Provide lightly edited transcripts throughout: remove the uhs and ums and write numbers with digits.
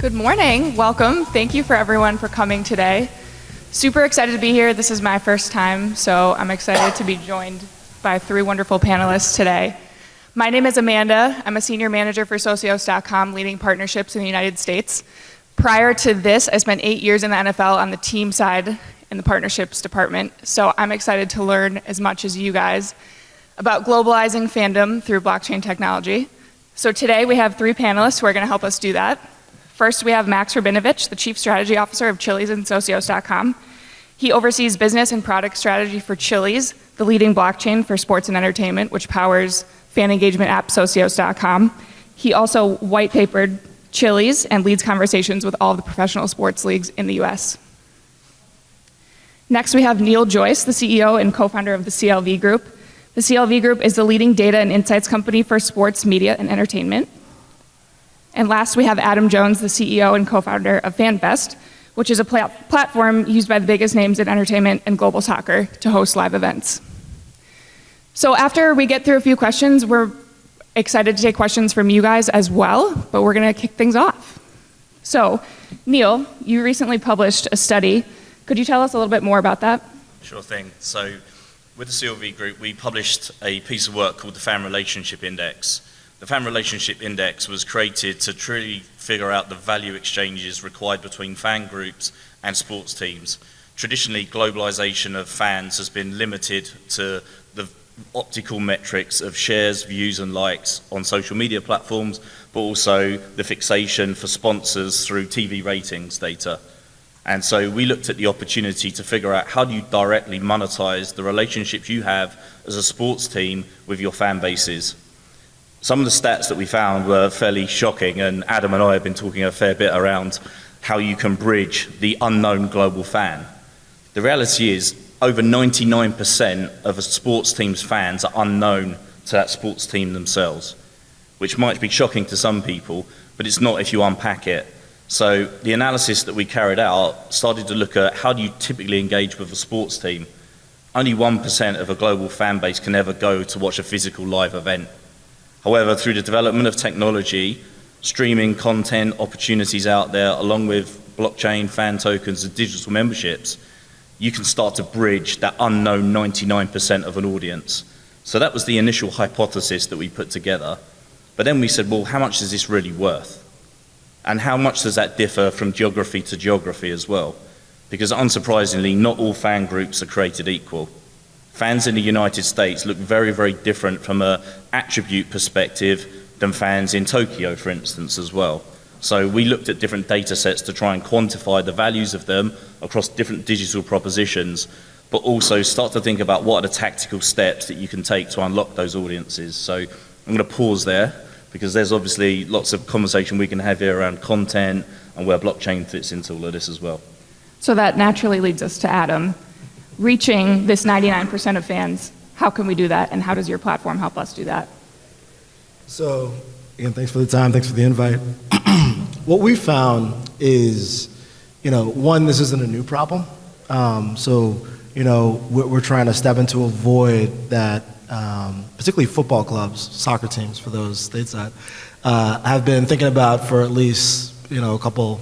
Good morning, welcome. Thank you for everyone for coming today. Super excited to be here. This is my first time, so I'm excited to be joined by three wonderful panelists today. My name is Amanda. I'm a senior manager for Socios.com, leading partnerships in the United States. Prior to this, I spent 8 years in the NFL on the team side in the partnerships department, so I'm excited to learn as much as you guys about globalizing fandom through blockchain technology. So today we have three panelists who are going to help us do that. First, we have Max Rabinovich, the Chief Strategy Officer of Chili's and Socios.com. He oversees business and product strategy for Chili's, the leading blockchain for sports and entertainment, which powers fan engagement app Socios.com. He also white papered Chili's and leads conversations with all the professional sports leagues in the US. Next, we have Neil Joyce, the CEO and co-founder of the CLV Group. The CLV Group is the leading data and insights company for sports, media, and entertainment. And last, we have Adam Jones, the CEO and co-founder of FanFest, which is a platform used by the biggest names in entertainment and global soccer to host live events. So after we get through a few questions, we're excited to take questions from you guys as well, but we're going to kick things off. So, Neil, you recently published a study. Could you tell us a little bit more about that? Sure thing. So, with the CLV Group, we published a piece of work called the Fan Relationship Index. The Fan Relationship Index was created to truly figure out the value exchanges required between fan groups and sports teams. Traditionally, globalization of fans has been limited to the optical metrics of shares, views, and likes on social media platforms, but also the fixation for sponsors through TV ratings data. And so we looked at the opportunity to figure out how do you directly monetize the relationships you have as a sports team with your fan bases. Some of the stats that we found were fairly shocking, and Adam and I have been talking a fair bit around how you can bridge the unknown global fan. The reality is over 99% of a sports team's fans are unknown to that sports team themselves, which might be shocking to some people, but it's not if you unpack it. So the analysis that we carried out started to look at how do you typically engage with a sports team. Only 1% of a global fan base can ever go to watch a physical live event. However, through the development of technology, streaming content opportunities out there, along with blockchain, fan tokens, and digital memberships, you can start to bridge that unknown 99% of an audience. So that was the initial hypothesis that we put together. But then we said, well, how much is this really worth? And how much does that differ from geography to geography as well? Because unsurprisingly, not all fan groups are created equal. Fans in the United States look very, very different from an attribute perspective than fans in Tokyo, for instance, as well. So we looked at different data sets to try and quantify the values of them across different digital propositions, but also start to think about what are the tactical steps that you can take to unlock those audiences. So I'm going to pause there because there's obviously lots of conversation we can have here around content and where blockchain fits into all of this as well. So that naturally leads us to Adam. Reaching this 99% of fans, how can we do that, and how does your platform help us do that? So, again, thanks for the time, thanks for the invite. What we found is, one, this isn't a new problem. We're trying to step into a void that, particularly football clubs, soccer teams for those stateside, have been thinking about for at least, a couple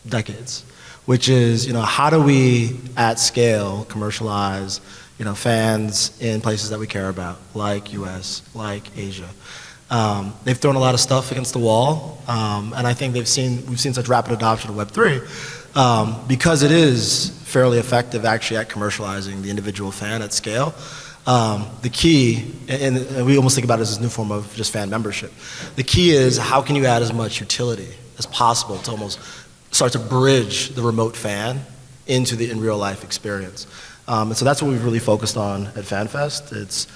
decades. Which is, how do we, at scale, commercialize, fans in places that we care about, like US, like Asia. They've thrown a lot of stuff against the wall, and I think we've seen such rapid adoption of Web3, because it is fairly effective actually at commercializing the individual fan at scale. The key, and we almost think about it as a new form of just fan membership. The key is how can you add as much utility as possible to almost start to bridge the remote fan into the in real life experience. And so that's what we've really focused on at FanFest. It's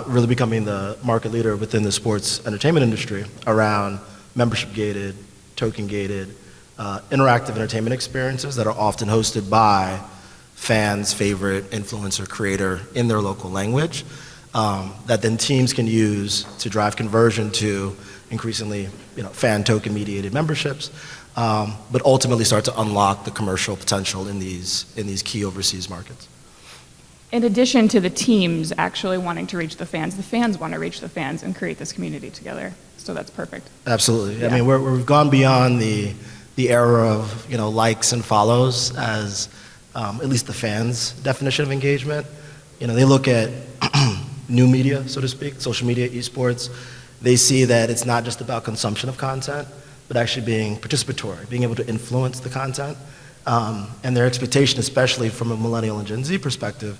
really becoming the market leader within the sports entertainment industry around membership gated, token gated, interactive entertainment experiences that are often hosted by fans' favorite influencer creator in their local language, that then teams can use to drive conversion to increasingly fan token mediated memberships. But ultimately start to unlock the commercial potential in these key overseas markets. In addition to the teams actually wanting to reach the fans want to reach the fans and create this community together. So that's perfect. Absolutely. Yeah. I mean, we've gone beyond the the era of likes and follows as at least the fans' definition of engagement. They look at new media, so to speak, social media, esports. They see that it's not just about consumption of content, but actually being participatory, being able to influence the content. And their expectation, especially from a millennial and Gen Z perspective,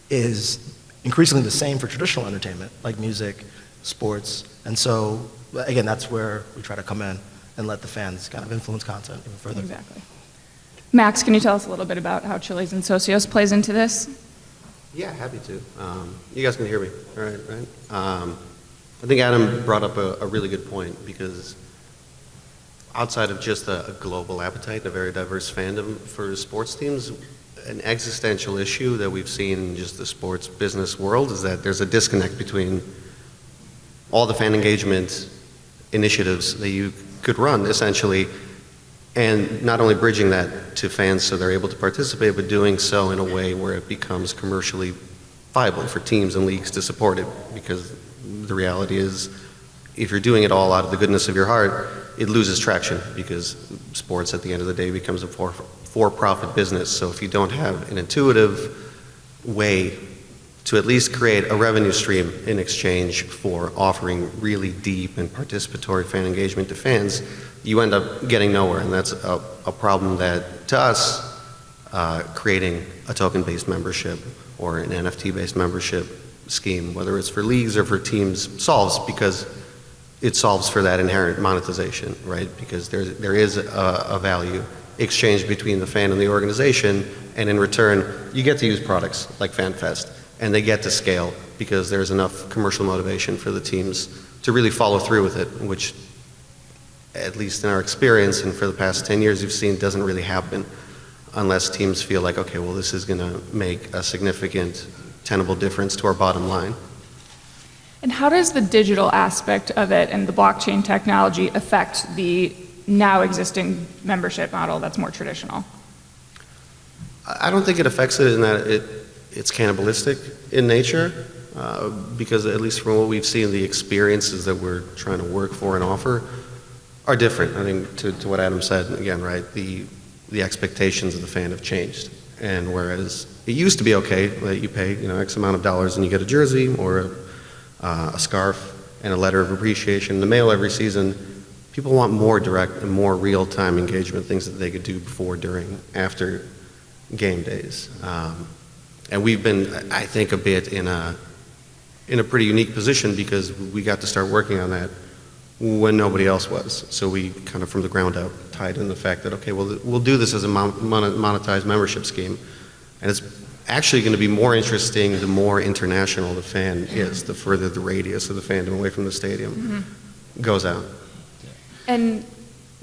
is increasingly the same for traditional entertainment, like music, sports. And so, again, that's where we try to come in and let the fans kind of influence content even further. Exactly. Max, can you tell us a little bit about how Chili's and Socios plays into this? Yeah, happy to. You guys can hear me, all right? I think Adam brought up a really good point, because outside of just a global appetite, a very diverse fandom for sports teams, an existential issue that we've seen in just the sports business world is that there's a disconnect between all the fan engagement initiatives that you could run, essentially, and not only bridging that to fans so they're able to participate, but doing so in a way where it becomes commercially viable for teams and leagues to support it. Because the reality is, if you're doing it all out of the goodness of your heart, it loses traction, because sports at the end of the day becomes a for-profit business. So if you don't have an intuitive way to at least create a revenue stream in exchange for offering really deep and participatory fan engagement to fans, you end up getting nowhere. And that's a problem that, to us, creating a token-based membership or an NFT-based membership scheme, whether it's for leagues or for teams, solves, because it solves for that inherent monetization, right? Because there is a value exchange between the fan and the organization, and in return, you get to use products like FanFest, and they get to scale because there's enough commercial motivation for the teams to really follow through with it, which, at least in our experience and for the past 10 years, you've seen doesn't really happen unless teams feel like, okay, well, this is going to make a significant, tenable difference to our bottom line. And how does the digital aspect of it and the blockchain technology affect the now existing membership model that's more traditional? I don't think it affects it in that it's cannibalistic in nature, because at least from what we've seen, the experiences that we're trying to work for and offer are different. I think to what Adam said, again, right, the expectations of the fan have changed. And whereas it used to be okay that you pay X amount of dollars and you get a jersey or a scarf and a letter of appreciation in the mail every season, people want more direct and more real-time engagement, things that they could do before, during, after game days. And we've been, I think, a bit in a pretty unique position, because we got to start working on that when nobody else was. So we kind of from the ground up tied in the fact that, okay, well, we'll do this as a monetized membership scheme. And it's actually going to be more interesting the more international the fan is, the further the radius of the fandom away from the stadium goes out. And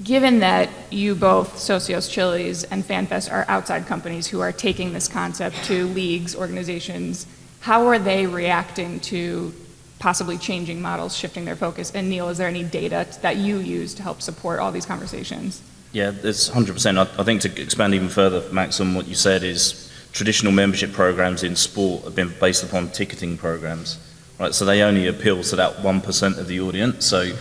given that you both, Socios, Chili's, and FanFest, are outside companies who are taking this concept to leagues, organizations, how are they reacting to possibly changing models, shifting their focus? And Neil, is there any data that you use to help support all these conversations? Yeah, it's 100%. I think to expand even further, Max, on what you said, is traditional membership programs in sport have been based upon ticketing programs, right? So they only appeal to that 1% of the audience. So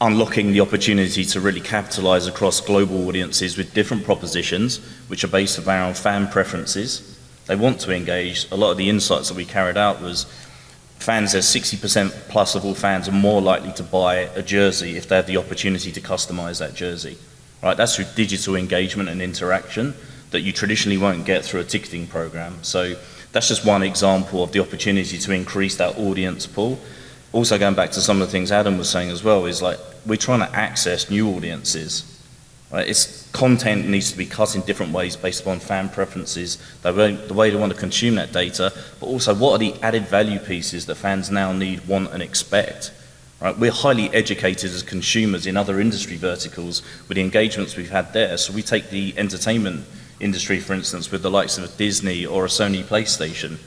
unlocking the opportunity to really capitalize across global audiences with different propositions, which are based around fan preferences. They want to engage. A lot of the insights that we carried out was fans, there's 60% plus of all fans are more likely to buy a jersey if they have the opportunity to customize that jersey. Right? That's through digital engagement and interaction that you traditionally won't get through a ticketing program. So that's just one example of the opportunity to increase that audience pool. Also, going back to some of the things Adam was saying as well, is like we're trying to access new audiences. Right? It's content needs to be cut in different ways based upon fan preferences, the way they want to consume that data, but also what are the added value pieces that fans now need, want, and expect. Right? We're highly educated as consumers in other industry verticals with the engagements we've had there. So we take the entertainment industry, for instance, with the likes of a Disney or a Sony PlayStation,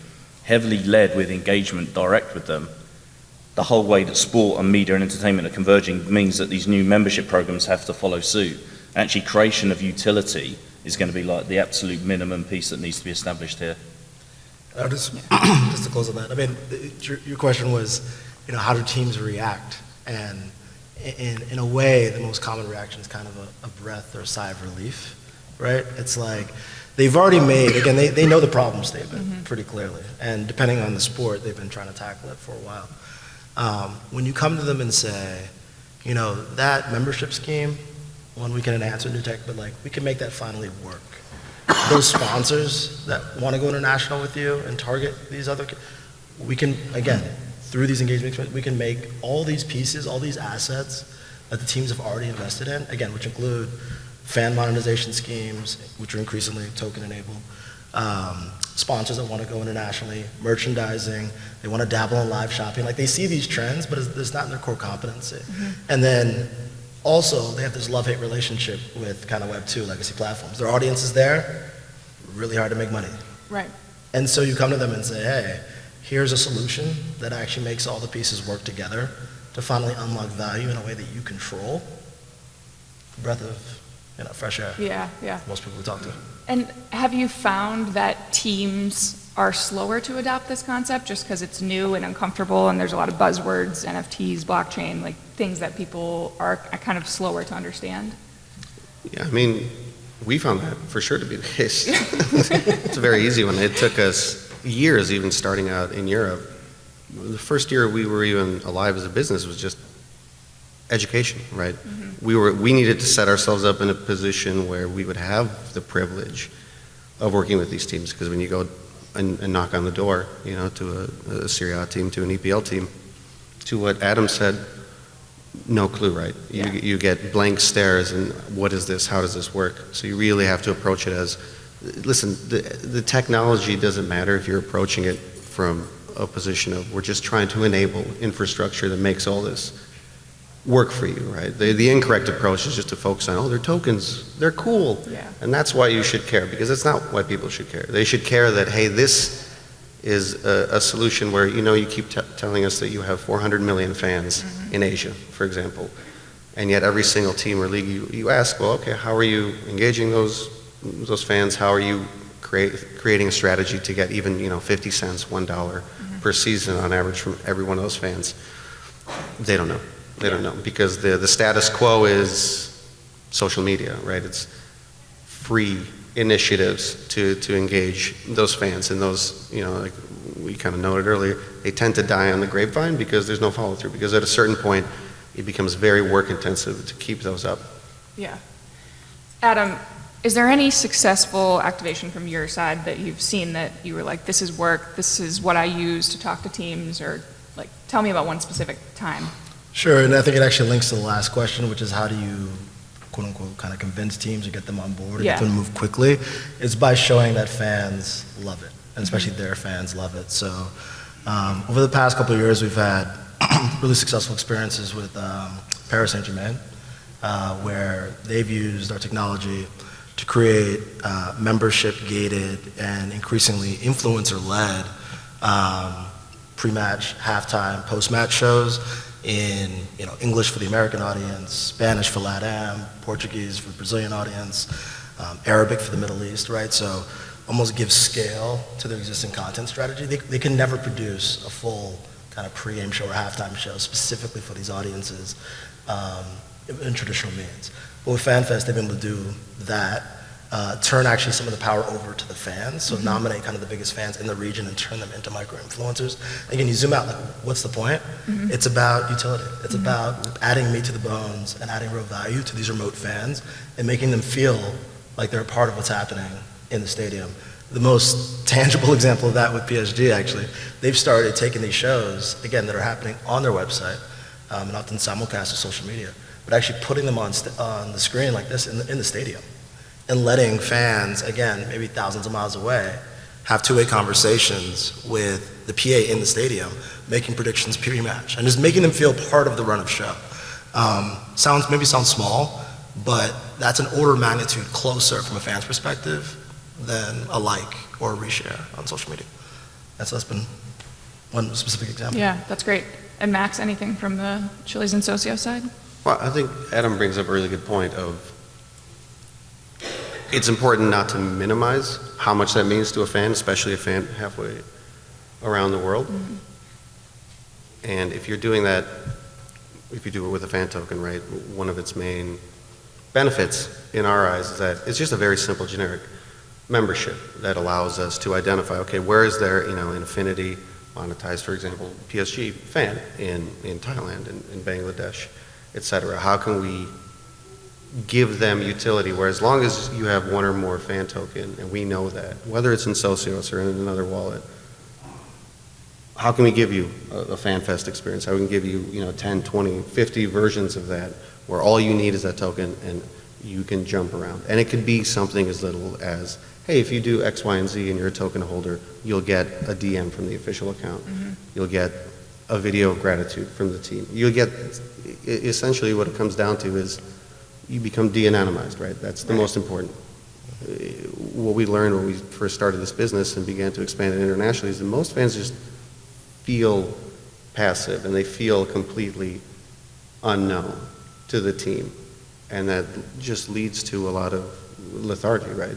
heavily led with engagement direct with them. The whole way that sport and media and entertainment are converging means that these new membership programs have to follow suit. Actually, creation of utility is going to be like the absolute minimum piece that needs to be established here. Just to close on that, I mean, your question was, how do teams react? And in a way, the most common reaction is kind of a breath or a sigh of relief, right? It's like they've already made, again, they know the problem statement pretty clearly, and depending on the sport, they've been trying to tackle it for a while. When you come to them and say, you know, that membership scheme, one, we can enhance or new tech, but like we can make that finally work. Those sponsors that want to go international with you and target these other, we can, again, through these engagement experiments, we can make all these pieces, all these assets that the teams have already invested in, again, which include fan monetization schemes, which are increasingly token enabled, sponsors that want to go internationally, merchandising, they want to dabble in live shopping. Like they see these trends, but it's not in their core competency. And then also they have this love-hate relationship with kind of Web2 legacy platforms. Their audience is there, really hard to make money. Right. And so you come to them and say, hey, here's a solution that actually makes all the pieces work together to finally unlock value in a way that you control. Breath of, you know, fresh air. Yeah, yeah. Most people we talk to. And have you found that teams are slower to adopt this concept just because it's new and uncomfortable and there's a lot of buzzwords, NFTs, blockchain, like things that people are kind of slower to understand? Yeah, I mean, we found that for sure to be the case. It's a very easy one. It took us years even starting out in Europe. The first year we were even alive as a business was just education, right? We needed to set ourselves up in a position where we would have the privilege of working with these teams, because when you go and knock on the door, you know, to a Serie A team, to an EPL team, to what Adam said, no clue, right? You get blank stares and what is this? How does this work? So you really have to approach it as, listen, the technology doesn't matter if you're approaching it from a position of we're just trying to enable infrastructure that makes all this work for you, right? The incorrect approach is just to focus on, oh, they're tokens, they're cool. Yeah. And that's why you should care, because it's not why people should care. They should care that, hey, this is a solution where, you know, you keep telling us that you have 400 million fans in Asia, for example, and yet every single team or league you ask, well, okay, how are you engaging those fans? How are you creating a strategy to get even, you know, 50 cents, $1 per season on average from every one of those fans? They don't know. They don't know, because the status quo is social media, right? It's free initiatives to engage those fans, and those, you know, like we kind of noted earlier, they tend to die on the grapevine because there's no follow through, because at a certain point it becomes very work intensive to keep those up. Yeah. Adam, is there any successful activation from your side that you've seen that you were like, this is work, this is what I use to talk to teams, or like, tell me about one specific time? Sure, and I think it actually links to the last question, which is how do you, quote unquote, kind of convince teams or get them on board or get them to move quickly? It's by showing that fans love it, and especially their fans love it. So over the past couple of years, we've had really successful experiences with Paris Saint-Germain, where they've used our technology to create membership-gated and increasingly influencer-led pre-match, halftime, post-match shows in, you know, English for the American audience, Spanish for LATAM, Portuguese for the Brazilian audience, Arabic for the Middle East, right? So almost give scale to their existing content strategy. They can never produce a full kind of pre-game show or halftime show specifically for these audiences in traditional means. But with FanFest, they've been able to do that, turn actually some of the power over to the fans, so nominate kind of the biggest fans in the region and turn them into micro-influencers. Again, you zoom out, like, what's the point? It's about utility. It's about adding meat to the bones and adding real value to these remote fans and making them feel like they're a part of what's happening in the stadium. The most tangible example of that with PSG, actually, they've started taking these shows, again, that are happening on their website, and often simulcast to social media, but actually putting them on the screen like this in the stadium, and letting fans, again, maybe thousands of miles away, have two-way conversations with the PA in the stadium, making predictions pre-match, and just making them feel part of the run of show. Maybe sounds small, but that's an order of magnitude closer from a fan's perspective than a like or a reshare on social media. And so that's been one specific example. Yeah, that's great. And Max, anything from the Chili's and Socio side? Well, I think Adam brings up a really good point of it's important not to minimize how much that means to a fan, especially a fan halfway around the world. And if you're doing that if you do it with a fan token, right, one of its main benefits in our eyes is that it's just a very simple generic membership that allows us to identify, okay, where is there, an affinity monetized, for example, PSG fan in Thailand, in Bangladesh, et cetera. How can we give them utility where as long as you have one or more fan token, and we know that, whether it's in Socios or in another wallet, how can we give you a FanFest experience? How we can give you, 10, 20, 50 versions of that where all you need is that token and you can jump around. And it could be something as little as, hey, if you do X, Y, and Z and you're a token holder, you'll get a DM from the official account. Mm-hmm. You'll get a video of gratitude from the team. You'll get, essentially what it comes down to is you become de-anonymized, right? That's the most important. What we learned when we first started this business and began to expand it internationally is that most fans just feel passive and they feel completely unknown to the team. And that just leads to a lot of lethargy, right?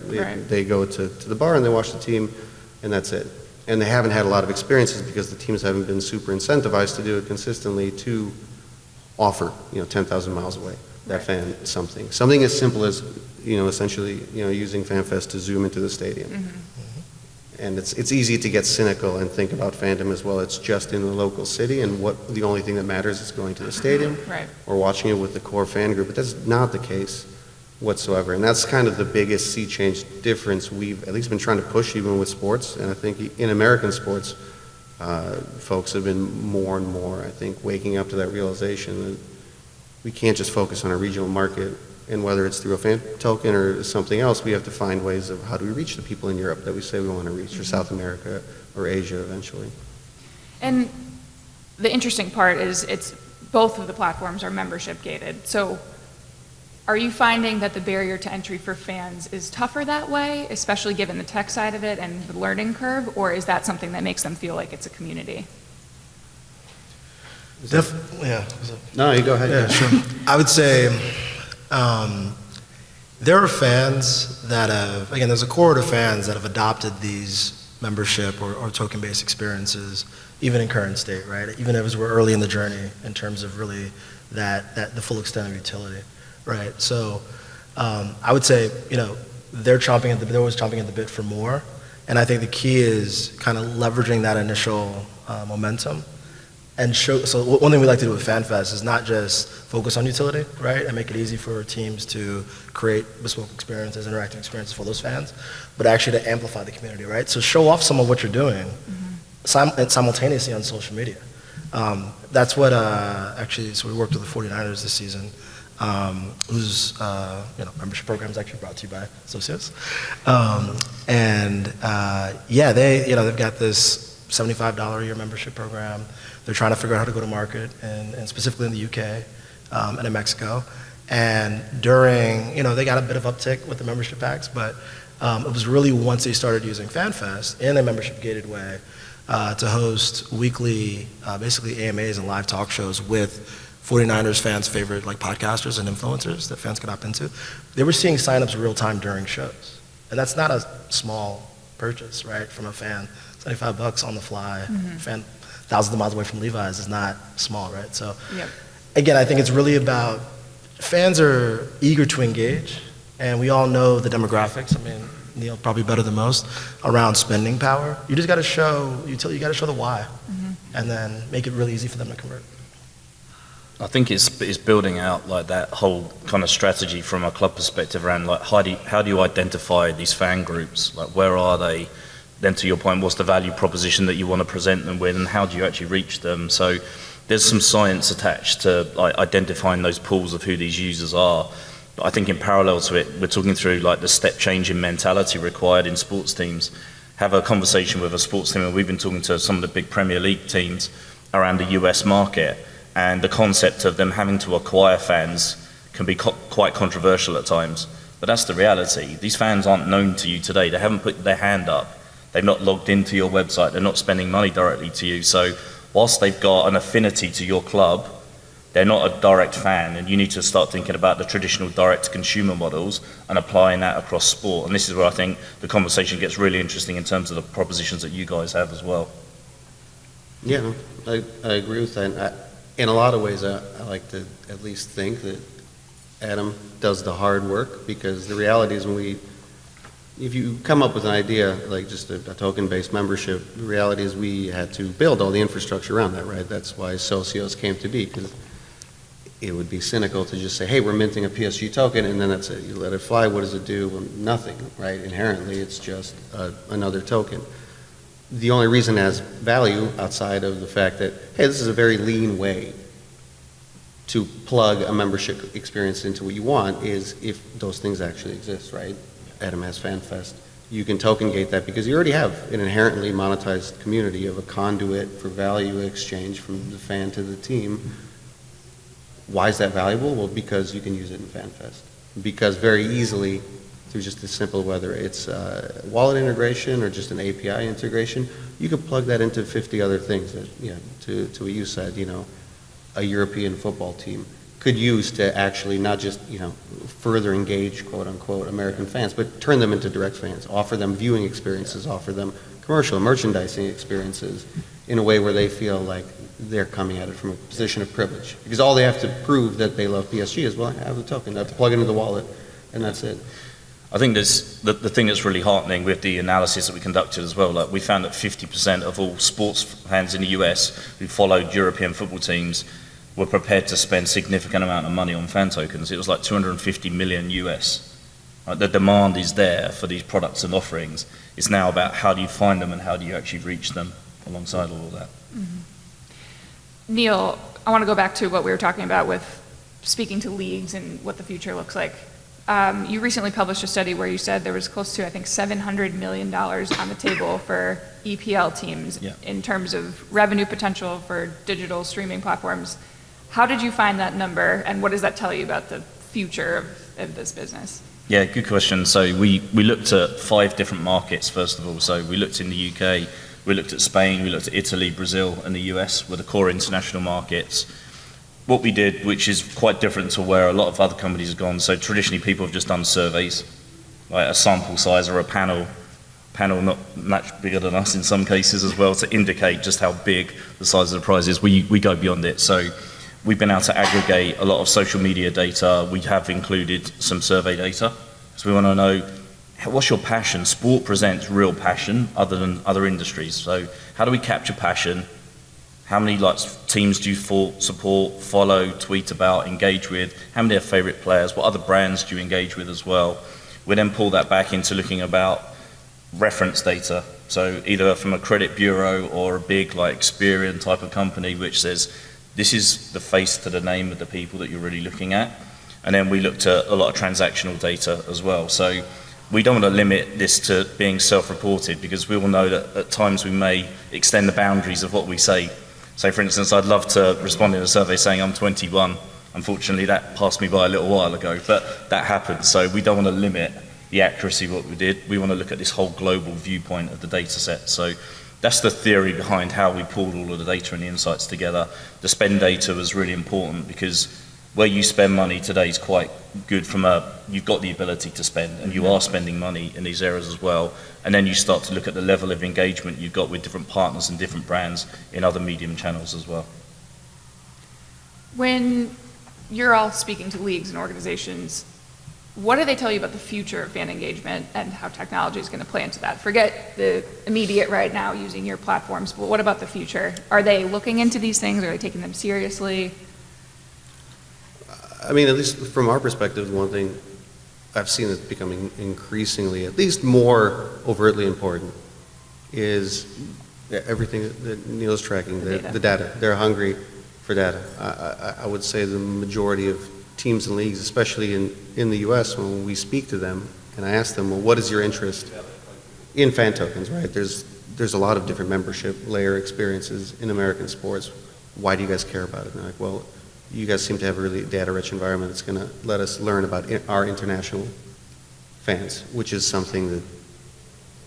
They go to the bar and they watch the team and that's it. And they haven't had a lot of experiences because the teams haven't been super incentivized to do it consistently to offer, 10,000 miles away, that fan something as simple as, essentially, using FanFest to zoom into the stadium. Mm-hmm. And it's easy to get cynical and think about fandom as well. It's just in the local city, and the only thing that matters is going to the stadium or watching it with the core fan group. But that's not the case whatsoever. And that's kind of the biggest sea change difference we've at least been trying to push even with sports. And I think in American sports, folks have been more and more, I think, waking up to that realization that we can't just focus on a regional market. And whether it's through a fan token or something else, we have to find ways of how do we reach the people in Europe that we say we want to reach, or South America, or Asia eventually. And the interesting part is both of the platforms are membership gated. So are you finding that the barrier to entry for fans is tougher that way, especially given the tech side of it and the learning curve, or is that something that makes them feel like it's a community? Yeah. No, you go ahead. Yeah, sure. I would say there are fans that have, again, there's a cohort of fans that have adopted these membership or token-based experiences, even in current state, right? Even if we're early in the journey in terms of really the full extent of utility, right? So I would say, they're always chomping at the bit for more. And I think the key is kind of leveraging that initial momentum. And so one thing we like to do with FanFest is not just focus on utility, right, and make it easy for teams to create bespoke experiences, interactive experiences for those fans, but actually to amplify the community, right? So show off some of what you're doing simultaneously on social media. That's what so we worked with the 49ers this season, whose membership program is actually brought to you by Socios. They've got this $75 a year membership program. They're trying to figure out how to go to market, and specifically in the UK and in Mexico. And during, they got a bit of uptick with the membership packs, but it was really once they started using FanFest in a membership-gated way to host weekly, basically AMAs and live talk shows with 49ers fans' favorite podcasters and influencers that fans could opt into. They were seeing signups real time during shows, and that's not a small purchase, right, from a fan. $75 on the fly, fan thousands of miles away from Levi's is not small, right? So, Again, I think it's really about fans are eager to engage, and we all know the demographics. I mean, Neil probably better than most around spending power. You just got to show utility. You got to show the why, and then make it really easy for them to convert. I think it's building out that whole kind of strategy from a club perspective around how do you identify these fan groups? Where are they? Then to your point, what's the value proposition that you want to present them with, and how do you actually reach them? So there's some science attached to identifying those pools of who these users are. But I think in parallel to it, we're talking through the step change in mentality required in sports teams. Have a conversation with a sports team, and we've been talking to some of the big Premier League teams around the US market, and the concept of them having to acquire fans can be quite controversial at times. But that's the reality. These fans aren't known to you today. They haven't put their hand up. They've not logged into your website. They're not spending money directly to you. So whilst they've got an affinity to your club, they're not a direct fan, and you need to start thinking about the traditional direct-to-consumer models and applying that across sport. And this is where I think the conversation gets really interesting in terms of the propositions that you guys have as well. Yeah, I agree with that. in a lot of ways, I like to at least think that Adam does the hard work, because the reality is if you come up with an idea like just a token-based membership, the reality is we had to build all the infrastructure around that, right? That's why Socios came to be, because it would be cynical to just say, hey, we're minting a PSG token, and then that's it. You let it fly, what does it do? Well, nothing, right? Inherently, it's just another token. The only reason it has value outside of the fact that, hey, this is a very lean way to plug a membership experience into what you want is if those things actually exist, right? Adam has FanFest. You can token gate that because you already have an inherently monetized community of a conduit for value exchange from the fan to the team. Why is that valuable? Well, because you can use it in FanFest. Because very easily, through just a simple, whether it's wallet integration or just an API integration, you could plug that into 50 other things that, to what you said, a European football team could use to actually not just, further engage, quote unquote, American fans, but turn them into direct fans, offer them viewing experiences, offer them commercial merchandising experiences in a way where they feel like they're coming at it from a position of privilege. Because all they have to prove that they love PSG is, well, I have the token, I have to plug it into the wallet, and that's it. I think there's the thing that's really heartening with the analysis that we conducted as well. Like we found that 50% of all sports fans in the US who followed European football teams were prepared to spend significant amount of money on fan tokens. It was like 250 million US. The demand is there for these products and offerings. It's now about how do you find them and how do you actually reach them alongside all of that. Mm-hmm. Neil, I want to go back to what we were talking about with speaking to leagues and what the future looks like. You recently published a study where you said there was close to, I think, $700 million on the table for EPL teams in terms of revenue potential for digital streaming platforms. How did you find that number, and what does that tell you about the future of this business? Yeah, good question. So we looked at 5 different markets, first of all. So we looked in the UK, we looked at Spain, we looked at Italy, Brazil, and the US were the core international markets. What we did, which is quite different to where a lot of other companies have gone, so traditionally people have just done surveys, like a sample size or a panel not much bigger than us in some cases as well, to indicate just how big the size of the prize is. We go beyond it. So we've been able to aggregate a lot of social media data. We have included some survey data. So we want to know, what's your passion? Sport presents real passion other than other industries. So how do we capture passion? How many teams do you support, follow, tweet about, engage with? How many are favorite players? What other brands do you engage with as well? We then pull that back into looking about reference data. So either from a credit bureau or a big Experian type of company which says, this is the face to the name of the people that you're really looking at. And then we looked at a lot of transactional data as well. So we don't want to limit this to being self-reported, because we all know that at times we may extend the boundaries of what we say. So for instance, I'd love to respond in a survey saying I'm 21. Unfortunately, that passed me by a little while ago, but that happened. So we don't want to limit the accuracy of what we did. We want to look at this whole global viewpoint of the data set. So that's the theory behind how we pulled all of the data and the insights together. The spend data was really important, because where you spend money today is quite good you've got the ability to spend, and you are spending money in these areas as well. And then you start to look at the level of engagement you've got with different partners and different brands in other medium channels as well. When you're all speaking to leagues and organizations, what do they tell you about the future of fan engagement and how technology is going to play into that? Forget the immediate right now using your platforms, but what about the future? Are they looking into these things? Are they taking them seriously? I mean, at least from our perspective, one thing I've seen that's becoming increasingly, at least more overtly important, is everything that Neil's tracking, the data. They're hungry for data. I would say the majority of teams and leagues, especially in the US, when we speak to them and I ask them, well, what is your interest in fan tokens, right? There's a lot of different membership layer experiences in American sports. Why do you guys care about it? And they're like, well, you guys seem to have a really data-rich environment that's going to let us learn about our international fans, which is something that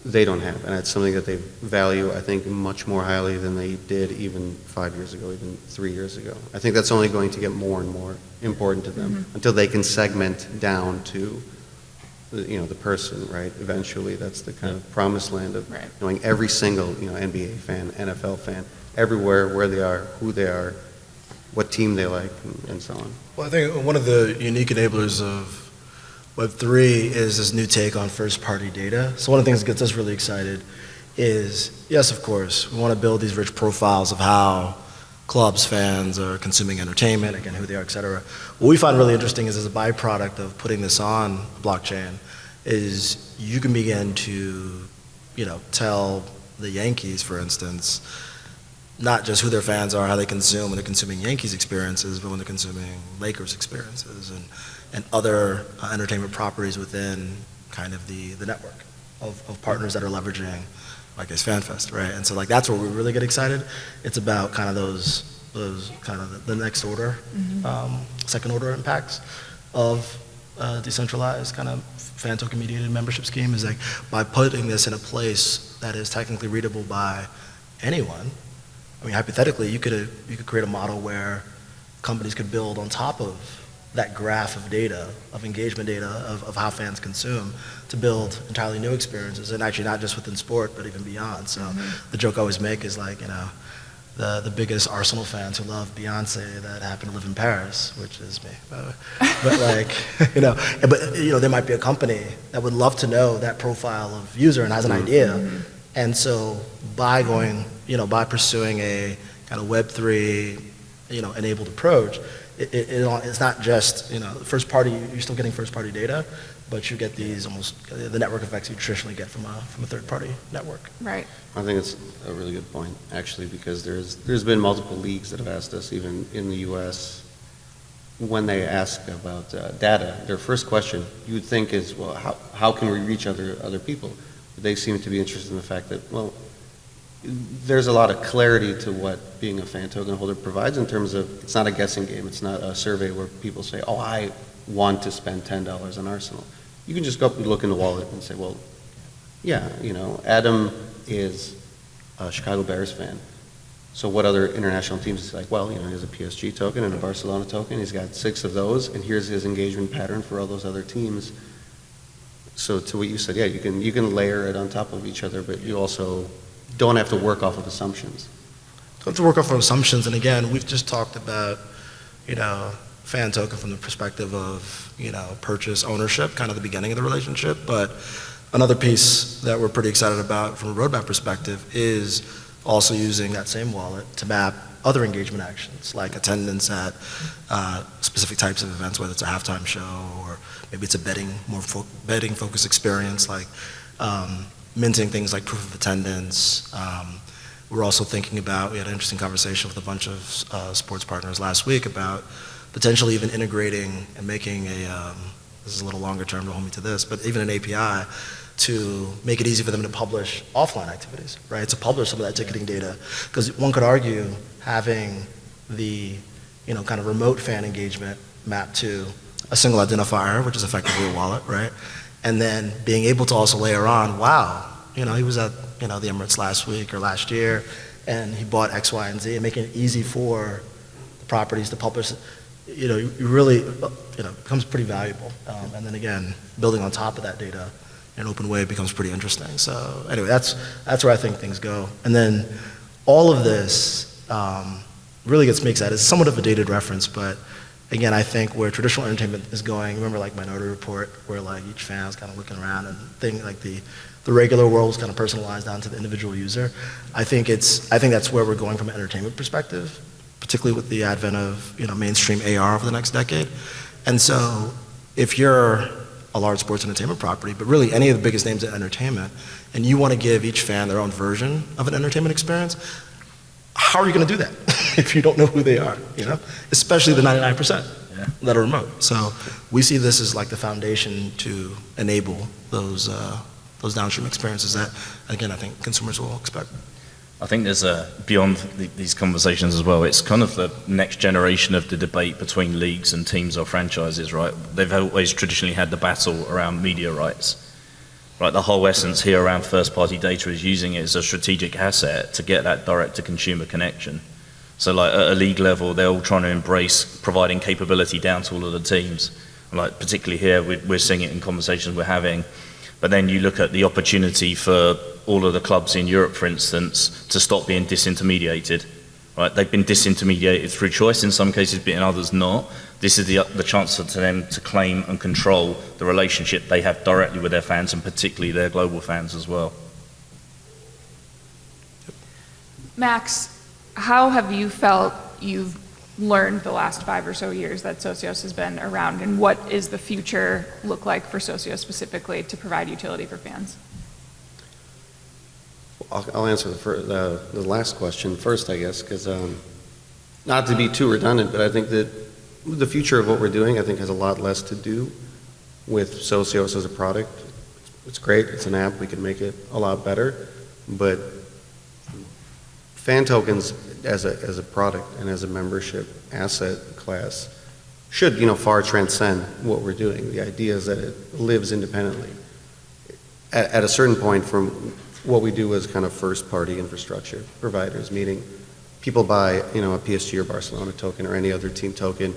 they don't have. And it's something that they value, I think, much more highly than they did even 5 years ago, even 3 years ago. I think that's only going to get more and more important to them until they can segment down to the person, right? Eventually, that's the kind of promised land of knowing every single NBA fan, NFL fan, everywhere, where they are, who they are, what team they like, and so on. Well, I think one of the unique enablers of Web3 is this new take on first-party data. So one of the things that gets us really excited is, yes, of course, we want to build these rich profiles of how clubs, fans are consuming entertainment, again, who they are, et cetera. What we find really interesting is as a byproduct of putting this on blockchain is you can begin to, tell the Yankees, for instance, not just who their fans are, how they consume when they're consuming Yankees experiences, but when they're consuming Lakers experiences and other entertainment properties within kind of the network of partners that are leveraging, like as FanFest, right? And so that's where we really get excited. It's about kind of those kind of the next order, second order impacts of decentralized kind of fan token mediated membership scheme is like by putting this in a place that is technically readable by anyone. I mean, hypothetically, you could create a model where companies could build on top of that graph of data, of engagement data, of how fans consume, to build entirely new experiences, and actually not just within sport, but even beyond. So the joke I always make is the biggest Arsenal fans who love Beyonce that happen to live in Paris, which is me, by the way. But there might be a company that would love to know that profile of user and has an idea. And so by by pursuing a kind of Web3, enabled approach, it's not just, first party, you're still getting first party data, but you get these almost the network effects you traditionally get from a third party network. Right. I think it's a really good point, actually, because there's been multiple leagues that have asked us, even in the U.S., when they ask about data, their first question you would think is, well, how can we reach other people? But they seem to be interested in the fact that, well, there's a lot of clarity to what being a fan token holder provides in terms of it's not a guessing game. It's not a survey where people say, oh, I want to spend $10 on Arsenal. You can just go up and look in the wallet and say, well, yeah, Adam is a Chicago Bears fan. So what other international teams? It's like, well, he has a PSG token and a Barcelona token. He's got 6 of those, and here's his engagement pattern for all those other teams. So to what you said, yeah, you can layer it on top of each other, but you also don't have to work off of assumptions. Don't have to work off of assumptions, and again, we've just talked about, fan token from the perspective of, purchase ownership, kind of the beginning of the relationship, but another piece that we're pretty excited about from a roadmap perspective is also using that same wallet to map other engagement actions, like attendance at specific types of events, whether it's a halftime show or maybe it's a betting focused experience, like minting things like proof of attendance. We're also thinking about, we had an interesting conversation with a bunch of sports partners last week about potentially even integrating and making this is a little longer term, don't hold me to this, but even an API to make it easy for them to publish offline activities, right? To publish some of that ticketing data. Because one could argue having the, kind of remote fan engagement mapped to a single identifier, which is effectively a wallet, right? And then being able to also layer on, wow, he was at, the Emirates last week or last year, and he bought X, Y, and Z, and making it easy for the properties to publish, you really, becomes pretty valuable. And then again, building on top of that data in an open way becomes pretty interesting. So anyway, that's where I think things go. And then all of this really gets me excited. It's somewhat of a dated reference, but again, I think where traditional entertainment is going, remember like Minority Report, where like each fan is kind of looking around and things like the regular world is kind of personalized down to the individual user. I think that's where we're going from an entertainment perspective, particularly with the advent of mainstream AR over the next decade. And so if you're a large sports entertainment property, but really any of the biggest names in entertainment, and you want to give each fan their own version of an entertainment experience, how are you going to do that if you don't know who they are, Especially the 99% that are remote. So we see this as like the foundation to enable those downstream experiences that, again, I think consumers will expect. I think there's beyond these conversations as well, it's kind of the next generation of the debate between leagues and teams or franchises, right? They've always traditionally had the battle around media rights. Right, the whole essence here around first-party data is using it as a strategic asset to get that direct-to-consumer connection. So like at a league level, they're all trying to embrace providing capability down to all of the teams. Like particularly here, we're seeing it in conversations we're having. But then you look at the opportunity for all of the clubs in Europe, for instance, to stop being disintermediated. right? They've been disintermediated through choice, in some cases, but in others not. This is the chance for them to claim and control the relationship they have directly with their fans, and particularly their global fans as well. Max, how have you felt you've learned the last 5 or so years that Socios has been around, and what is the future look like for Socios specifically to provide utility for fans? I'll answer the last question first, I guess, because not to be too redundant, but I think that the future of what we're doing, I think, has a lot less to do with Socios as a product. It's great, it's an app, we can make it a lot better, but fan tokens as a product and as a membership asset class should, far transcend what we're doing. The idea is that it lives independently. At a certain point from what we do as kind of first-party infrastructure providers, meaning people buy, a PSG or Barcelona token or any other team token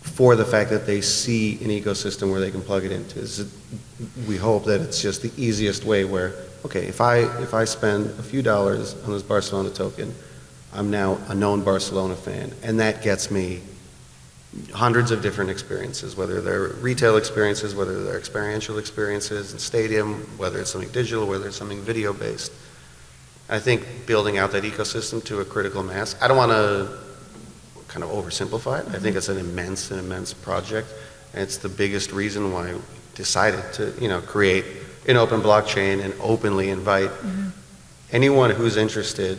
for the fact that they see an ecosystem where they can plug it into. We hope that it's just the easiest way where, okay, if I spend a few dollars on this Barcelona token, I'm now a known Barcelona fan, and that gets me hundreds of different experiences, whether they're retail experiences, whether they're experiential experiences in stadium, whether it's something digital, whether it's something video-based. I think building out that ecosystem to a critical mass, I don't want to kind of oversimplify it. I think it's an immense project, and it's the biggest reason why we decided to, create an open blockchain and openly invite anyone who's interested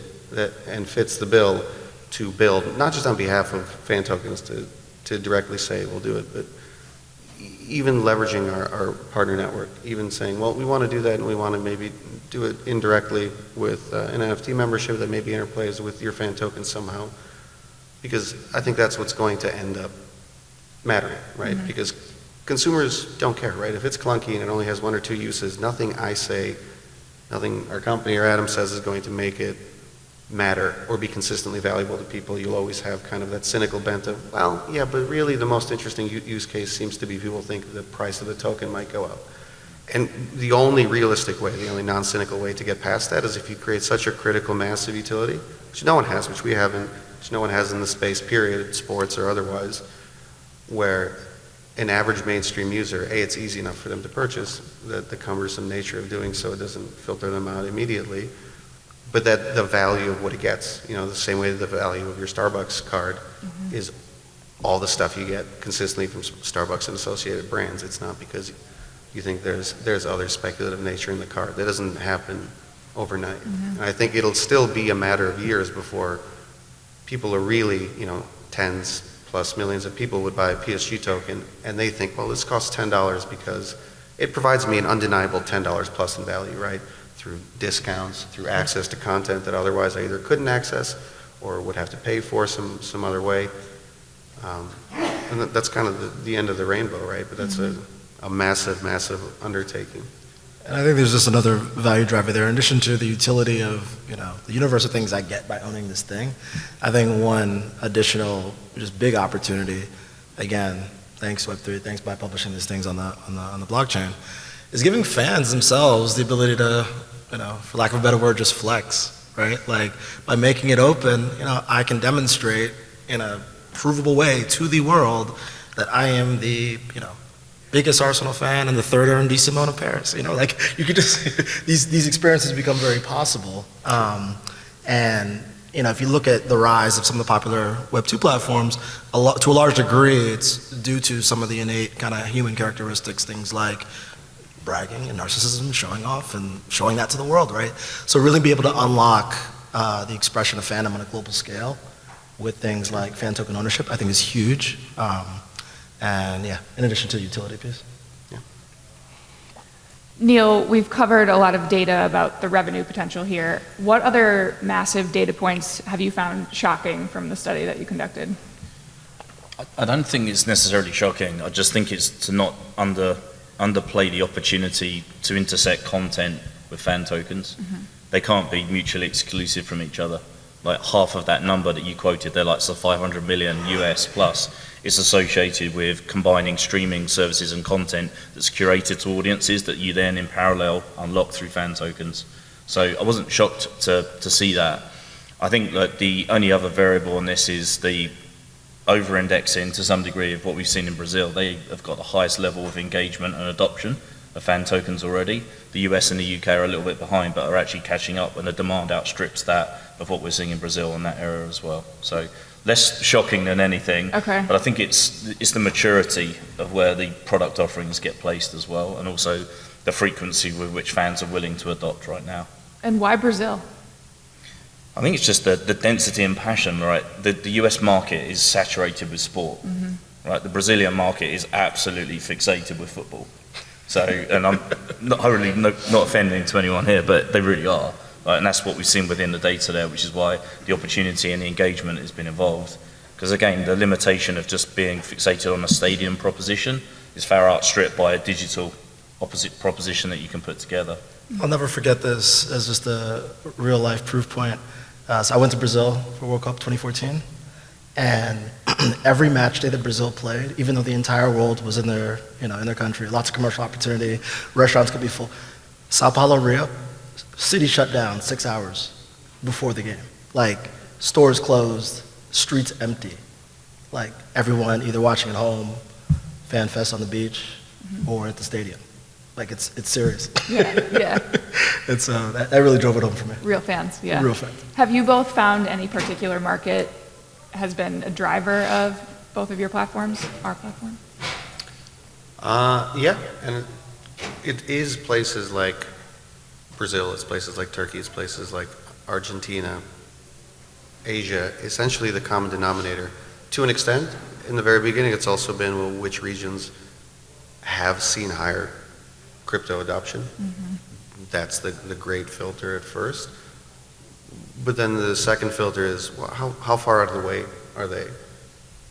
and fits the bill to build, not just on behalf of fan tokens to directly say we'll do it, but even leveraging our partner network, even saying, well, we want to do that and we want to maybe do it indirectly with an NFT membership that maybe interplays with your fan token somehow, because I think that's what's going to end up mattering, right? Because consumers don't care, right? If it's clunky and it only has 1 or 2 uses, nothing I say, nothing our company or Adam says is going to make it matter or be consistently valuable to people. You'll always have kind of that cynical bent of, well, yeah, but really the most interesting use case seems to be people think the price of the token might go up. And the only realistic way, the only non-cynical way to get past that is if you create such a critical mass of utility, which no one has, which we haven't, which no one has in the space, period, sports or otherwise, where an average mainstream user, it's easy enough for them to purchase, the cumbersome nature of doing so doesn't filter them out immediately, but that the value of what it gets, the same way that the value of your Starbucks card is all the stuff you get consistently from Starbucks and associated brands. It's not because you think there's other speculative nature in the card. That doesn't happen overnight. And I think it'll still be a matter of years before people are really, tens plus millions of people would buy a PSG token and they think, well, this costs $10 because it provides me an undeniable $10 plus in value, right? Through discounts, through access to content that otherwise I either couldn't access or would have to pay for some other way. And that's kind of the end of the rainbow, right? But that's a massive undertaking. And I think there's just another value driver there. In addition to the utility of, the universe of things I get by owning this thing, I think one additional just big opportunity, again, thanks Web3, thanks by publishing these things on the blockchain, is giving fans themselves the ability to, for lack of a better word, just flex, right? Like by making it open, I can demonstrate in a provable way to the world that I am the, biggest Arsenal fan and the third arrondissement of Paris. Like you could just, these experiences become very possible. And if you look at the rise of some of the popular Web2 platforms, to a large degree, it's due to some of the innate kind of human characteristics, things like bragging and narcissism, showing off and showing that to the world, right? So really be able to unlock the expression of fandom on a global scale with things like fan token ownership, I think is huge. And yeah, in addition to the utility piece. Yeah. Neil, we've covered a lot of data about the revenue potential here. What other massive data points have you found shocking from the study that you conducted? I don't think it's necessarily shocking. I just think it's to not underplay the opportunity to intersect content with fan tokens. They can't be mutually exclusive from each other. Like half of that number that you quoted, they're like so 500 million US plus, is associated with combining streaming services and content that's curated to audiences that you then in parallel unlock through fan tokens. So I wasn't shocked to see that. I think that the only other variable in this is the over-indexing to some degree of what we've seen in Brazil. They have got the highest level of engagement and adoption of fan tokens already. The US and the UK are a little bit behind, but are actually catching up, and the demand outstrips that of what we're seeing in Brazil in that area as well. So less shocking than anything, Okay. but I think it's the maturity of where the product offerings get placed as well, and also the frequency with which fans are willing to adopt right now. And why Brazil? I think it's just the density and passion, right? The US market is saturated with sport, right? The Brazilian market is absolutely fixated with football. So, and I'm not offending to anyone here, but they really are, right? And that's what we've seen within the data there, which is why the opportunity and the engagement has been involved. Because again, the limitation of just being fixated on a stadium proposition is far outstripped by a digital opposite proposition that you can put together. I'll never forget this as just a real life proof point. So I went to Brazil for World Cup 2014, and every match day that Brazil played, even though the entire world was in their country, lots of commercial opportunity, restaurants could be full. Sao Paulo, Rio, city shut down 6 hours before the game. Like, stores closed, streets empty. Like, everyone either watching at home, fan fest on the beach, or at the stadium. Like, it's serious. Yeah. It's that really drove it home for me. Real fans, yeah. Real fans. Have you both found any particular market has been a driver of both of your platforms, our platform? Yeah, and it is places like Brazil, it's places like Turkey, it's places like Argentina, Asia, essentially the common denominator. To an extent, in the very beginning, it's also been, well, which regions have seen higher crypto adoption. That's the great filter at first. But then the second filter is, well, how far out of the way are they,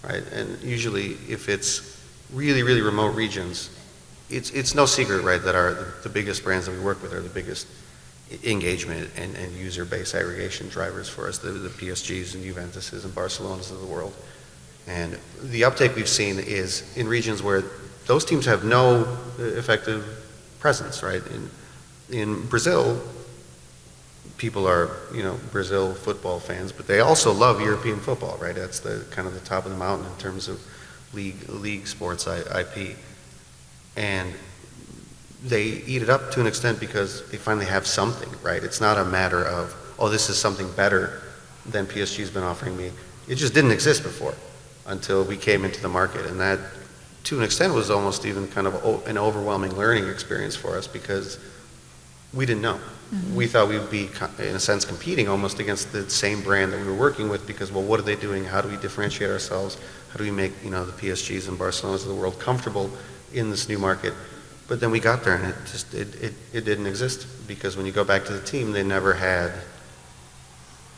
right? And usually if it's really, really remote regions, it's no secret, right, that the biggest brands that we work with are the biggest engagement and user base aggregation drivers for us, the PSGs and Juventuses and Barcelonas of the world. And the uptake we've seen is in regions where those teams have no effective presence, right? In Brazil, people are, Brazil football fans, but they also love European football, right? That's the kind of the top of the mountain in terms of league sports IP. And they eat it up to an extent because they finally have something, right? It's not a matter of, oh, this is something better than PSG's been offering me. It just didn't exist before until we came into the market. And that, to an extent, was almost even kind of an overwhelming learning experience for us because we didn't know. We thought we would be, in a sense, competing almost against the same brand that we were working with because, well, what are they doing? How do we differentiate ourselves? How do we make, the PSGs and Barcelonas of the world comfortable in this new market? But then we got there and it didn't exist because when you go back to the team, they never had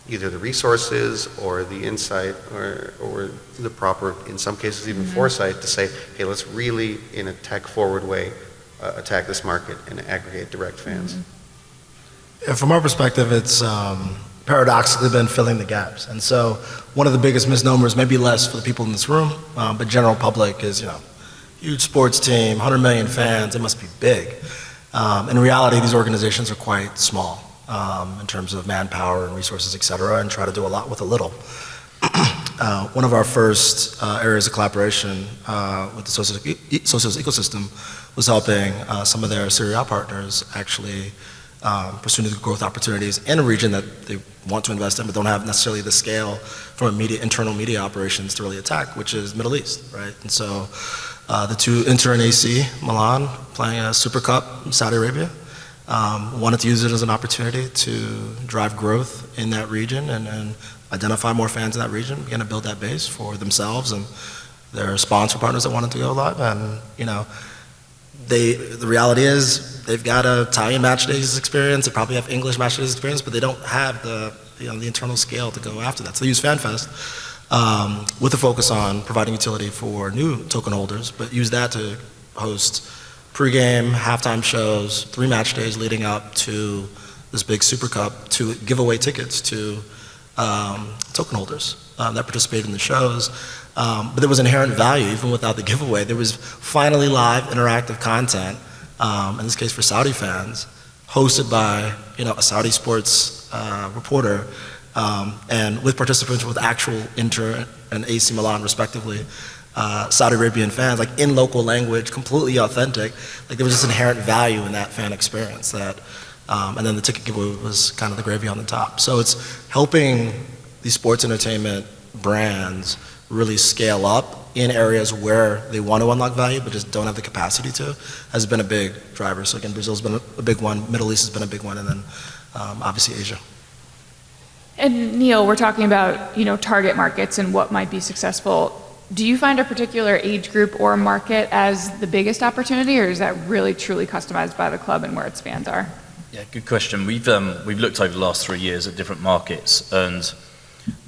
either the resources or the insight or the proper, in some cases even foresight to say, hey, let's really, in a tech-forward way, attack this market and aggregate direct fans. Yeah, from our perspective, it's paradoxically been filling the gaps. And so one of the biggest misnomers, maybe less for the people in this room, but general public is, huge sports team, 100 million fans, it must be big. In reality, these organizations are quite small in terms of manpower and resources, et cetera, and try to do a lot with a little. One of our first areas of collaboration with the Socios ecosystem was helping some of their Serie A partners actually pursue new growth opportunities in a region that they want to invest in but don't have necessarily the scale from internal media operations to really attack, which is Middle East, right? And so the two Inter and AC Milan playing a Super Cup in Saudi Arabia wanted to use it as an opportunity to drive growth in that region and identify more fans in that region, begin to build that base for themselves and their sponsor partners that wanted to go live. And the reality is they've got an Italian match days experience, they probably have English match days experience, but they don't have the internal scale to go after that. So they use FanFest with a focus on providing utility for new token holders, but use that to host pregame, halftime shows, 3 match days leading up to this big Super Cup to give away tickets to token holders that participated in the shows. But there was inherent value even without the giveaway. There was finally live interactive content, in this case for Saudi fans, hosted by a Saudi sports reporter And with participants with actual Inter and AC Milan, respectively, Saudi Arabian fans, like in local language, completely authentic. Like there was just inherent value in that fan experience that, and then the ticket giveaway was kind of the gravy on the top. So it's helping these sports entertainment brands really scale up in areas where they want to unlock value but just don't have the capacity to, has been a big driver. So again, Brazil's been a big one, Middle East has been a big one, and then obviously Asia. And Neil, we're talking about, target markets and what might be successful. Do you find a particular age group or market as the biggest opportunity, or is that really truly customized by the club and where its fans are? Yeah, good question. We've looked over the last 3 years at different markets, and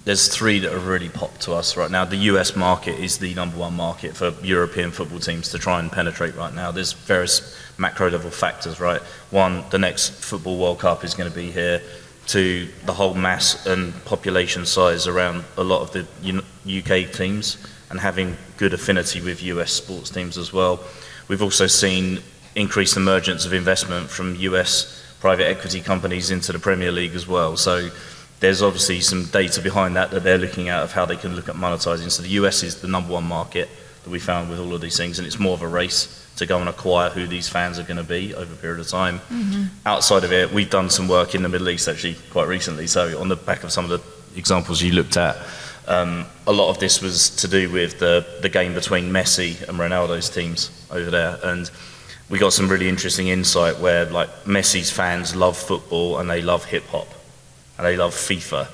there's 3 that have really popped to us right now. The US market is the number 1 market for European football teams to try and penetrate right now. There's various macro level factors, right? 1, the next Football World Cup is going to be here. 2, the whole mass and population size around a lot of the UK teams and having good affinity with US sports teams as well. We've also seen increased emergence of investment from US private equity companies into the Premier League as well. So there's obviously some data behind that they're looking at of how they can look at monetizing. So the US is the number 1 market that we found with all of these things, and it's more of a race to go and acquire who these fans are going to be over a period of time. Mm-hmm. Outside of it, we've done some work in the Middle East actually quite recently. So on the back of some of the examples you looked at, a lot of this was to do with the game between Messi and Ronaldo's teams over there, and we got some really interesting insight where like Messi's fans love football and they love hip hop and they love FIFA,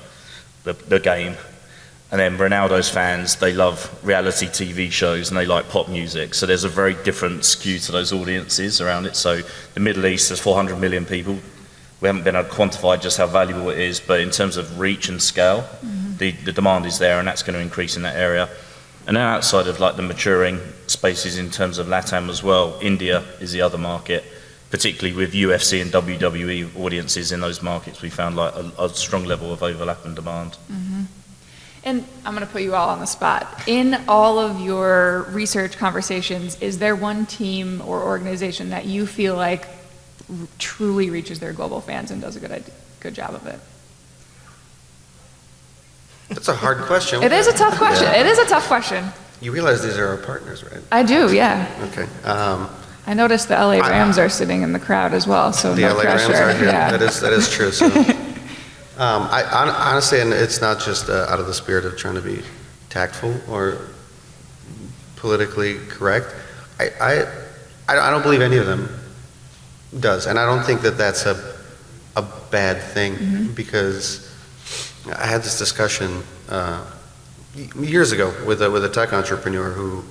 the game, and then Ronaldo's fans, they love reality TV shows and they like pop music. So there's a very different skew to those audiences around it. So the Middle East, there's 400 million people. We haven't been able to quantify just how valuable it is, but in terms of reach and scale, mm-hmm. the demand is there, and that's going to increase in that area. And then outside of like the maturing spaces in terms of LATAM as well, India is the other market, particularly with UFC and WWE audiences in those markets. We found like a strong level of overlap and demand. Mm-hmm. And I'm going to put you all on the spot. In all of your research conversations, is there one team or organization that you feel like truly reaches their global fans and does a good job of it? That's a hard question. It is a tough question. Yeah. It is a tough question. You realize these are our partners, right? I do, yeah. Okay. I noticed the LA Rams are sitting in the crowd as well, so no pressure. The LA Rams are here. Yeah. That is true. So, honestly, and it's not just out of the spirit of trying to be tactful or politically correct. I don't believe any of them does, and I don't think that that's a bad thing, mm-hmm. because I had this discussion years ago with a tech entrepreneur who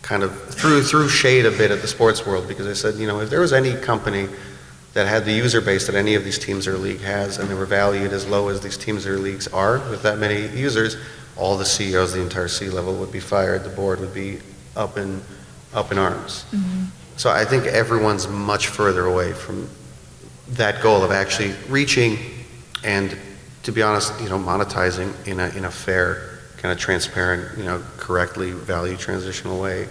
kind of threw shade a bit at the sports world, because I said, if there was any company that had the user base that any of these teams or league has, and they were valued as low as these teams or leagues are with that many users, all the CEOs, the entire C-level would be fired, the board would be up in arms. Mm-hmm. So I think everyone's much further away from that goal of actually reaching and, to be honest, monetizing in a fair, kind of transparent, correctly value transitional way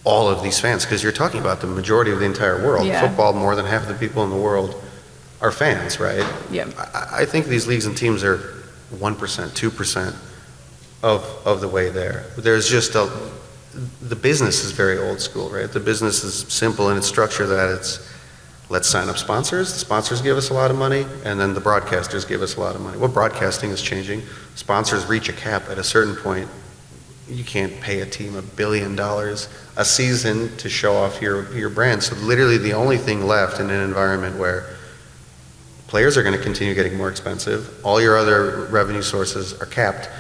all of these fans, because you're talking about the majority of the entire world. Yeah. Football, more than half of the people in the world are fans, right? Yeah. I think these leagues and teams are 1%, 2% of the way there. There's just the business is very old school, right? The business is simple in its structure, that it's, let's sign up sponsors. The sponsors give us a lot of money, and then the broadcasters give us a lot of money. Well, broadcasting is changing. Sponsors reach a cap at a certain point. You can't pay a team $1 billion a season to show off your brand. So literally the only thing left in an environment where players are going to continue getting more expensive, all your other revenue sources are capped,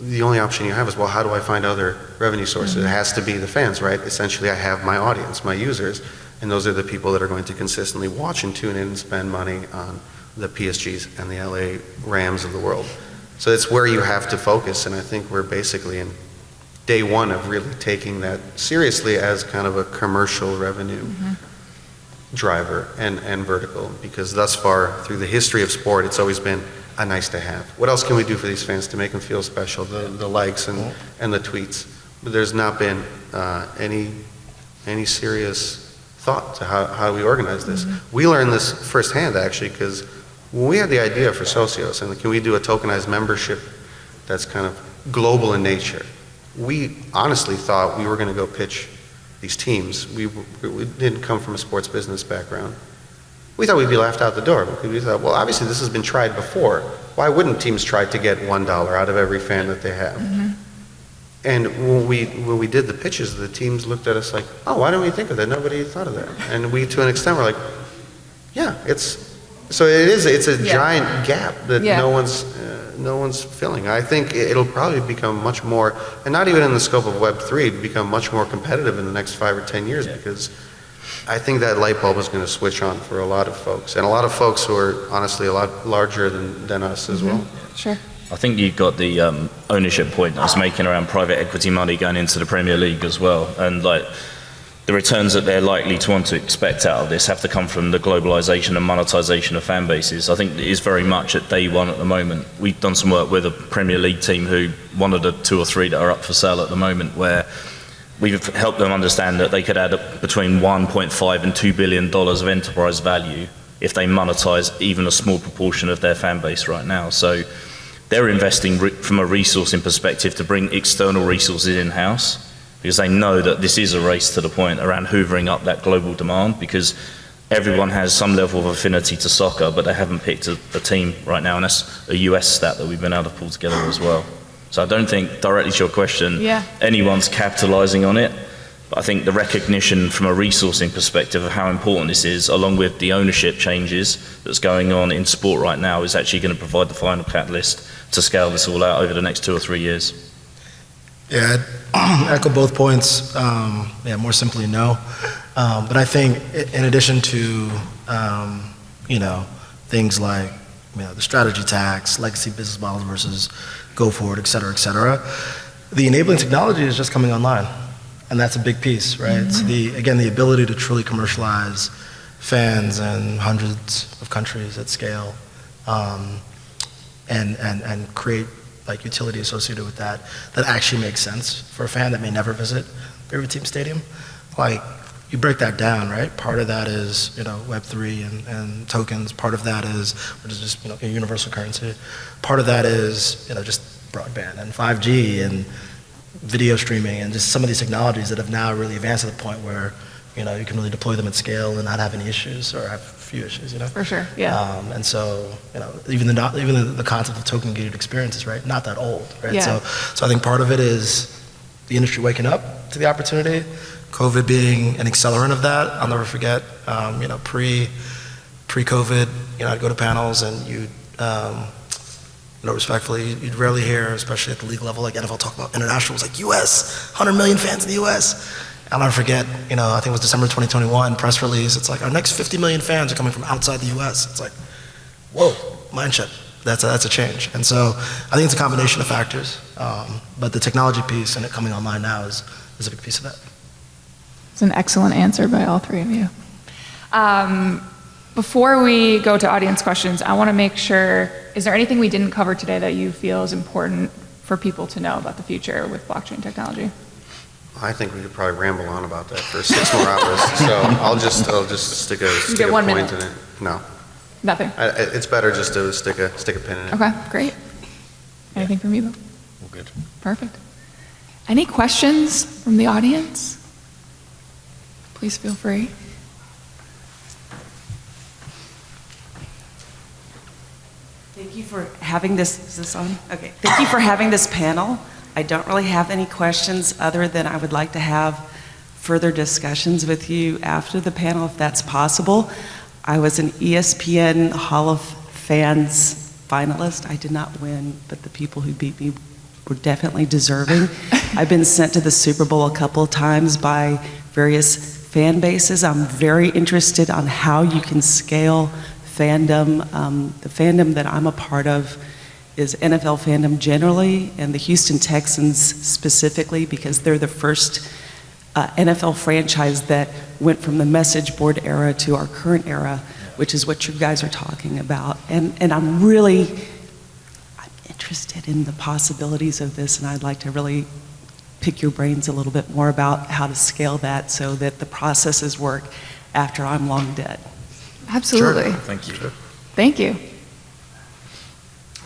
the only option you have is, well, how do I find other revenue sources? Mm-hmm. It has to be the fans, right? Essentially, I have my audience, my users, and those are the people that are going to consistently watch and tune in and spend money on the PSGs and the LA Rams of the world. So it's where you have to focus, and I think we're basically in day one of really taking that seriously as kind of a commercial revenue mm-hmm. driver and vertical, because thus far through the history of sport, it's always been a nice to have. What else can we do for these fans to make them feel special? The likes and the tweets. But there's not been any serious thought to how we organize this. Mm-hmm. We learned this firsthand, actually, because when we had the idea for Socios, and can we do a tokenized membership that's kind of global in nature, we honestly thought we were going to go pitch these teams. We didn't come from a sports business background. We thought we'd be laughed out the door. We thought, well, obviously this has been tried before. Why wouldn't teams try to get $1 out of every fan that they have? Mm-hmm. And when we did the pitches, the teams looked at us like, oh, why don't we think of that? Nobody thought of that. And we, to an extent, were like, yeah, it's a giant gap that no one's filling. I think it'll probably become much more, and not even in the scope of Web3, become much more competitive in the next 5 or 10 years, because I think that light bulb is going to switch on for a lot of folks, and a lot of folks who are honestly a lot larger than us as well. Sure. I think you've got the ownership point I was making around private equity money going into the Premier League as well, and like the returns that they're likely to want to expect out of this have to come from the globalization and monetization of fan bases. I think it is very much at day one at the moment. We've done some work with a Premier League team who, one of the 2 or 3 that are up for sale at the moment, where we've helped them understand that they could add up between $1.5 and $2 billion of enterprise value if they monetize even a small proportion of their fan base right now. So they're investing from a resourcing perspective to bring external resources in-house, because they know that this is a race to the point around hoovering up that global demand, because everyone has some level of affinity to soccer, but they haven't picked a team right now, and that's a US stat that we've been able to pull together as well. So I don't think, directly to your question, anyone's capitalizing on it, but I think the recognition from a resourcing perspective of how important this is, along with the ownership changes that's going on in sport right now, is actually going to provide the final catalyst to scale this all out over the next 2 or 3 years. Yeah, I'd echo both points. More simply, no. But I think in addition to, things like, the strategy tax, legacy business models versus go forward, et cetera, the enabling technology is just coming online. And that's a big piece, right? Mm-hmm. So the ability to truly commercialize fans in hundreds of countries at scale, and create like utility associated with that actually makes sense for a fan that may never visit favorite team stadium. Like, you break that down, right? Part of that is, Web3 and tokens. Part of that is, which is just, a universal currency. Part of that is, just broadband and 5G and video streaming and just some of these technologies that have now really advanced to the point where, you can really deploy them at scale and not have any issues, or have few issues, For sure, yeah. And so, even the concept of token gated experiences, right? Not that old, right? Yeah. So I think part of it is the industry waking up to the opportunity, COVID being an accelerant of that. I'll never forget, pre-COVID, I'd go to panels and respectfully, you'd rarely hear, especially at the league level, like NFL talk about international. It was like US, 100 million fans in the US. I'll never forget, I think it was December 2021, press release. It's like, our next 50 million fans are coming from outside the US. It's like, whoa, mind shift. That's a change. And so I think it's a combination of factors. But the technology piece and it coming online now is a big piece of that. It's an excellent answer by all 3 of you. Before we go to audience questions, I want to make sure, is there anything we didn't cover today that you feel is important for people to know about the future with blockchain technology? I think we could probably ramble on about that for 6 more hours. So I'll just stick a point minute. in it. No, Nothing. it's better just to stick a pin in it. Okay, great. Anything from you, Bill? All good. Perfect. Any questions from the audience? Please feel free. Thank you for having this. Is this on? Okay. Thank you for having this panel. I don't really have any questions other than I would like to have further discussions with you after the panel, if that's possible. I was an ESPN Hall of Fans finalist. I did not win, but the people who beat me were definitely deserving. I've been sent to the Super Bowl a couple of times by various fan bases. I'm very interested on how you can scale fandom. The fandom that I'm a part of is NFL fandom generally, and the Houston Texans specifically, because they're the first NFL franchise that went from the message board era to our current era, which is what you guys are talking about. And I'm interested in the possibilities of this, and I'd like to really pick your brains a little bit more about how to scale that so that the processes work after I'm long dead. Absolutely. Sure. Thank you. Thank you.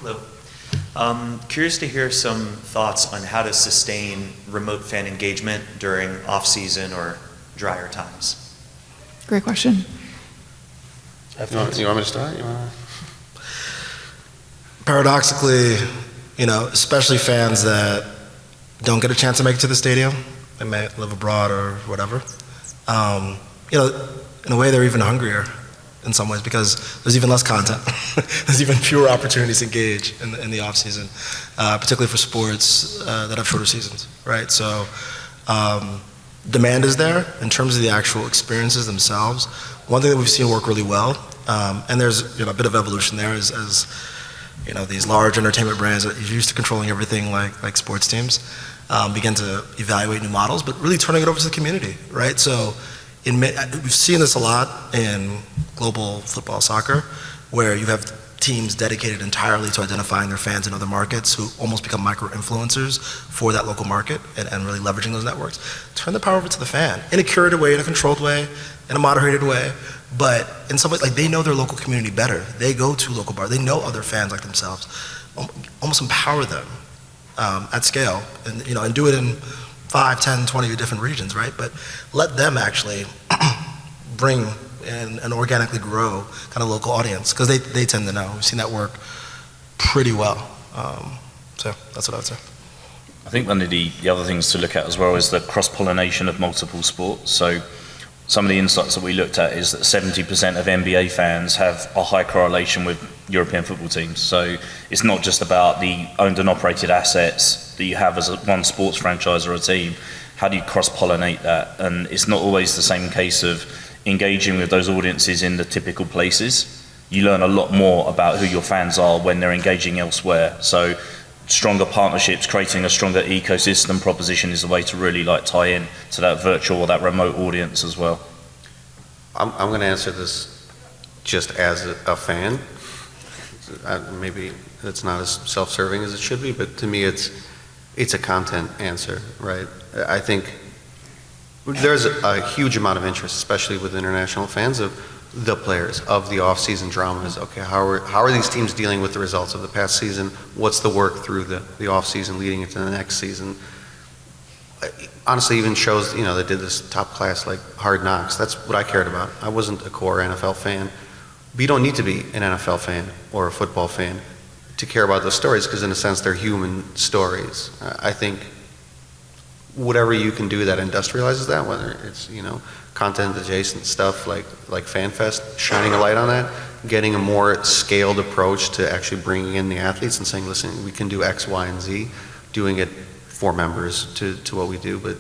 Hello. Curious to hear some thoughts on how to sustain remote fan engagement during off-season or drier times. Great question. You want me to start? Paradoxically, especially fans that don't get a chance to make it to the stadium, they may live abroad or whatever, in a way they're even hungrier in some ways because there's even less content. There's even fewer opportunities to engage in the off season, particularly for sports that have shorter seasons, right? So demand is there in terms of the actual experiences themselves. One thing that we've seen work really well, and there's a bit of evolution there as these large entertainment brands that are used to controlling everything like sports teams begin to evaluate new models, but really turning it over to the community, right? So we've seen this a lot in global football soccer, where you have teams dedicated entirely to identifying their fans in other markets who almost become micro-influencers for that local market and really leveraging those networks. Turn the power over to the fan in a curated way, in a controlled way, in a moderated way, but in some ways, they know their local community better. They go to local bars. They know other fans like themselves. Almost empower them at scale and do it in 5, 10, 20 different regions, right? But let them actually bring and organically grow kind of local audience because they tend to know. We've seen that work pretty well. So that's what I would say. I think one of the other things to look at as well is the cross-pollination of multiple sports. So some of the insights that we looked at is that 70% of NBA fans have a high correlation with European football teams. So it's not just about the owned and operated assets that you have as one sports franchise or a team. How do you cross-pollinate that? And it's not always the same case of engaging with those audiences in the typical places. You learn a lot more about who your fans are when they're engaging elsewhere. So stronger partnerships, creating a stronger ecosystem proposition is the way to really tie in to that virtual or that remote audience as well. I'm going to answer this just as a fan. Maybe it's not as self-serving as it should be, but to me it's a content answer, right? I think there's a huge amount of interest, especially with international fans, of the players, of the off-season dramas. Okay, how are these teams dealing with the results of the past season? What's the work through the off-season leading into the next season? Honestly, even shows that did this top class like Hard Knocks. That's what I cared about. I wasn't a core NFL fan. But you don't need to be an NFL fan or a football fan to care about those stories because in a sense they're human stories. I think whatever you can do that industrializes that, whether it's content adjacent stuff like FanFest, shining a light on that, getting a more scaled approach to actually bringing in the athletes and saying, listen, we can do X, Y, and Z, doing it for members to what we do. But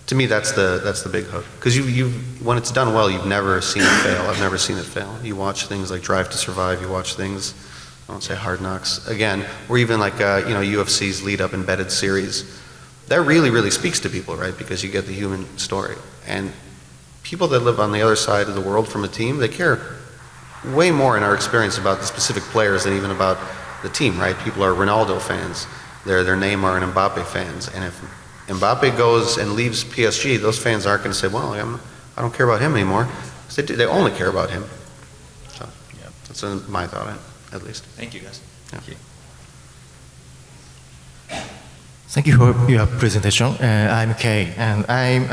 to me, that's the big hook. Because when it's done well, you've never seen it fail. I've never seen it fail. You watch things like Drive to Survive. You watch things, I won't say Hard Knocks again, or even like UFC's lead-up embedded series. That really, really speaks to people, right? Because you get the human story. And people that live on the other side of the world from a team, they care way more in our experience about the specific players than even about the team, right? People are Ronaldo fans. They're Neymar and Mbappe fans. And if Mbappe goes and leaves PSG, those fans aren't going to say, well, I don't care about him anymore. They only care about him. So yeah, that's my thought, at least. Thank you, guys. Yeah. Thank you. Thank you for your presentation. I'm Kay, and I'm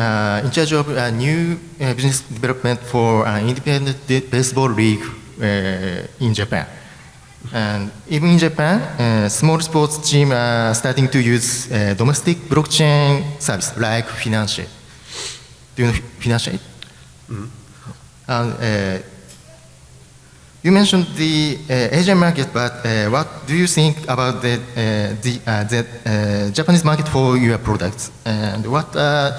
in charge of a new business development for an independent baseball league in Japan. And even in Japan, small sports teams are starting to use domestic blockchain service like Financial. Do you know Financial? Mm-hmm. And you mentioned the Asian market, but what do you think about the Japanese market for your products? And what are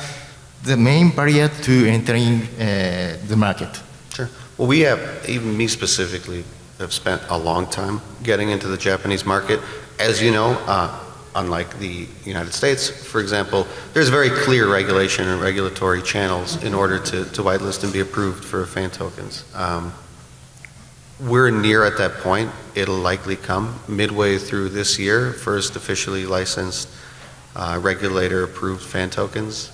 the main barriers to entering the market? Sure. Well, we have, even me specifically, have spent a long time getting into the Japanese market. As you know, unlike the United States, for example, there's very clear regulation and regulatory channels in order to whitelist and be approved for fan tokens. We're near at that point. It'll likely come midway through this year. First officially licensed regulator approved fan tokens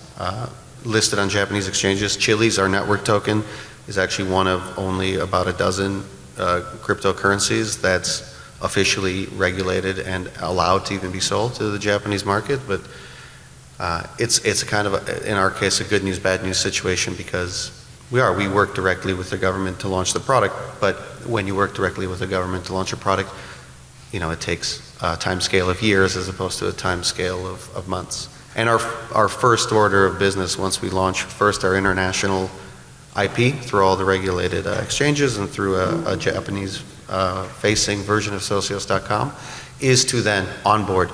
listed on Japanese exchanges. Chili's, our network token, is actually one of only about a dozen cryptocurrencies that's officially regulated and allowed to even be sold to the Japanese market, but it's kind of, in our case, a good news, bad news situation because we work directly with the government to launch the product, but when you work directly with the government to launch a product, it takes a time scale of years as opposed to a time scale of months. And our first order of business once we launch first our international IP through all the regulated exchanges and through a Japanese facing version of Socios.com is to then onboard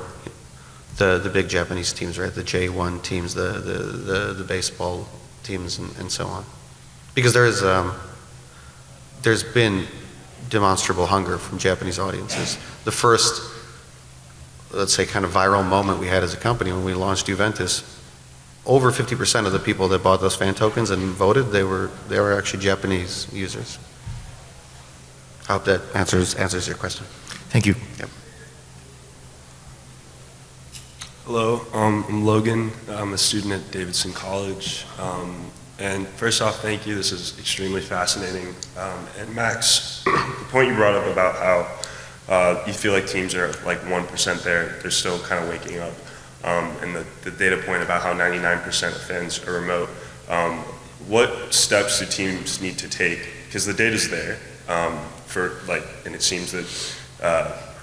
the big Japanese teams, right? The J1 teams, the baseball teams, and so on. Because there's been demonstrable hunger from Japanese audiences. The first, let's say, kind of viral moment we had as a company when we launched Juventus, over 50% of the people that bought those fan tokens and voted, they were actually Japanese users. I hope that answers your question. Thank you. Yep. Hello, I'm Logan. I'm a student at Davidson College. And first off, thank you. This is extremely fascinating. And Max, the point you brought up about how you feel like teams are like 1% there, they're still kind of waking up. And the data point about how 99% of fans are remote. What steps do teams need to take? Because the data's there, and it seems that,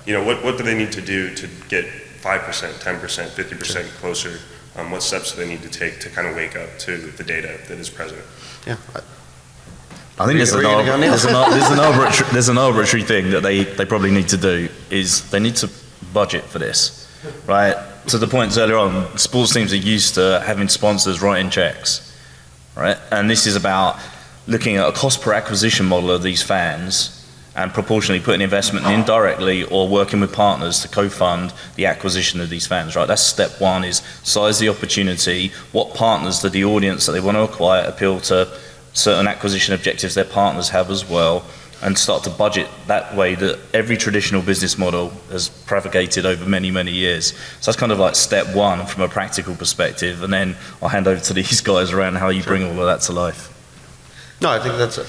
what do they need to do to get 5%, 10%, 50% closer? What steps do they need to take to kind of wake up to the data that is present? Yeah. I think there's an arbitrary thing that they probably need to do is they need to budget for this, right? To the points earlier on, sports teams are used to having sponsors writing checks, right? And this is about looking at a cost per acquisition model of these fans and proportionally putting investment indirectly or working with partners to co-fund the acquisition of these fans, right? That's step one, is size the opportunity. What partners do the audience that they want to acquire appeal to certain acquisition objectives their partners have as well, and start to budget that way that every traditional business model has propagated over many, many years. So that's kind of like step one from a practical perspective, and then I'll hand over to these guys around how you bring all of that to life. No, I think that's it.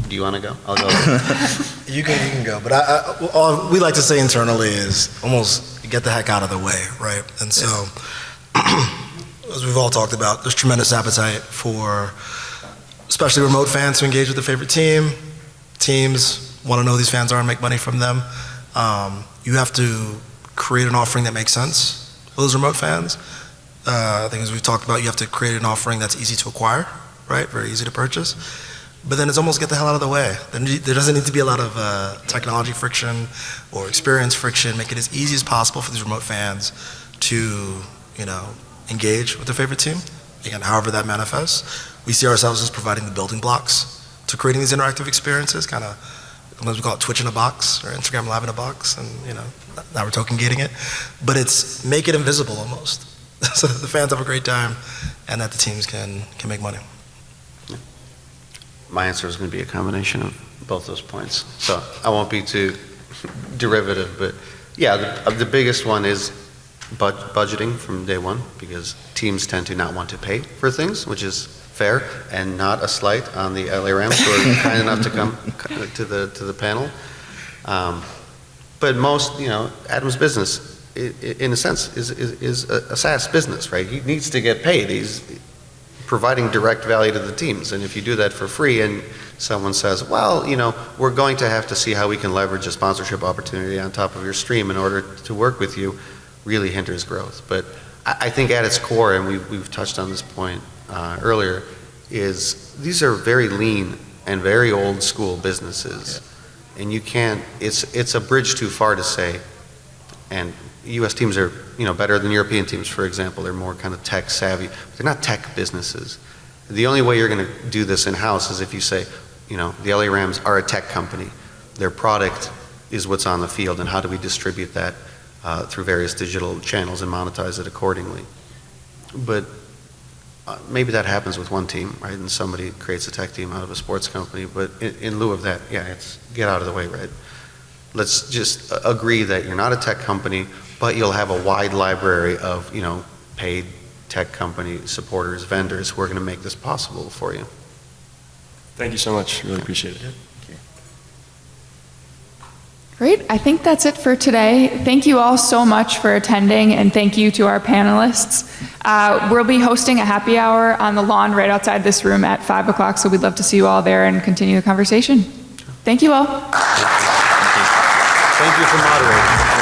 Do you want to go? I'll go. You can go, but all we like to say internally is almost get the heck out of the way, right? And so, as we've all talked about, there's tremendous appetite for especially remote fans to engage with their favorite team. Teams want to know these fans are and make money from them. You have to create an offering that makes sense for those remote fans. I think as we've talked about, you have to create an offering that's easy to acquire, right? Very easy to purchase. But then it's almost get the hell out of the way. There doesn't need to be a lot of technology friction or experience friction. Make it as easy as possible for these remote fans to, engage with their favorite team. Again, however that manifests. We see ourselves as providing the building blocks to creating these interactive experiences, kind of, sometimes we call it Twitch in a box or Instagram Live in a box, and now we're token gating it. But it's make it invisible almost, so that the fans have a great time and that the teams can make money. My answer is going to be a combination of both those points. So I won't be too derivative, but yeah, the biggest one is budgeting from day one, because teams tend to not want to pay for things, which is fair and not a slight on the LA Rams who are kind enough to come to the panel. But most, Adam's business, in a sense, is a SaaS business, right? He needs to get paid. He's providing direct value to the teams. And if you do that for free and someone says, well, we're going to have to see how we can leverage a sponsorship opportunity on top of your stream in order to work with you, really hinders growth. But I think at its core, and we've touched on this point earlier, is these are very lean and very old school businesses. Yeah. And you can't, it's a bridge too far to say, and US teams are, better than European teams, for example. They're more kind of tech savvy. They're not tech businesses. The only way you're going to do this in-house is if you say, the LA Rams are a tech company. Their product is what's on the field, and how do we distribute that through various digital channels and monetize it accordingly. But maybe that happens with one team, right? And somebody creates a tech team out of a sports company. But in lieu of that, it's get out of the way, right? Let's just agree that you're not a tech company, but you'll have a wide library of, paid tech company supporters, vendors who are going to make this possible for you. Thank you so much. Really appreciate it. Great. I think that's it for today. Thank you all so much for attending, and thank you to our panelists. We'll be hosting a happy hour on the lawn right outside this room at 5 o'clock, so we'd love to see you all there and continue the conversation. Thank you all. Thank you for moderating.